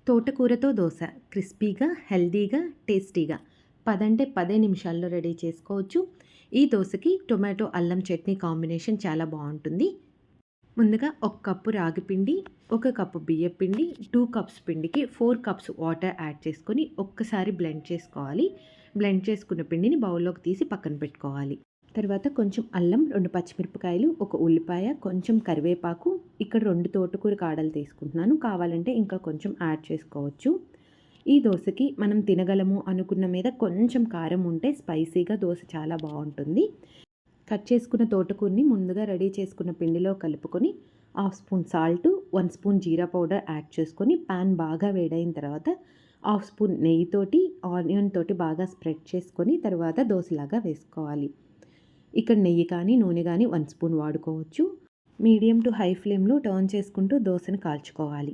తోటకూరతో దోస క్రిస్పీగా, హెల్తీగా, టేస్టీగా 10 అంటే 10 నిమిషాల్లో రెడీ చేసుకోవచ్చు. ఈ దోసకి టొమాటో, అల్లం చట్నీ కాంబినేషన్ చాలా బావుంటుంది. ముందుగా ఒక కప్పు రాగి పిండి, ఒక కప్పు బియ్యపిండి, 2 కప్స్ పిండికి 4 కప్స్ వాటర్ యాడ్ చేసుకొని ఒక్కసారి బ్లెండ్ చేసుకోవాలి. బ్లెండ్ చేసుకున్న పిండిని బౌల్లోకి తీసి పక్కన పెట్టుకోవాలి. తర్వాత కొంచెం అల్లం, 2 పచ్చిమిరపకాయలు, ఒక ఉల్లిపాయ, కొంచెం కరివేపాకు, ఇక్కడ 2 తోటకూర కాడలు తీసుకుంటున్నాను. కావాలంటే ఇంకా కొంచెం యాడ్ చేసుకోవచ్చు. ఈ దోసకి మనం తినగలము అనుకున్న మీద కొంచెం కారం ఉంటే స్పైసీగా దోస చాలా బావుంటుంది. కట్ చేసుకున్న తోటకూరని ముందుగా రెడీ చేసుకున్న పిండిలో కలుపుకొని హాఫ్ స్పూన్ సాల్టు, 1 స్పూన్ జీరా పౌడర్ యాడ్ చేసుకొని పాన్ బాగా వేడైన తర్వాత హాఫ్ స్పూన్ నెయ్యితోటి, ఆనియన్ తోటి బాగా స్ప్రెడ్ చేసుకొని తర్వాత దోసలాగా వేసుకోవాలి. ఇక్కడ నెయ్యి కానీ, నూనె కానీ 1 స్పూన్ వాడుకోవచ్చు. మీడియం టు హై ఫ్లేమ్‌లో టర్న్ చేసుకుంటూ దోసని కాల్చుకోవాలి.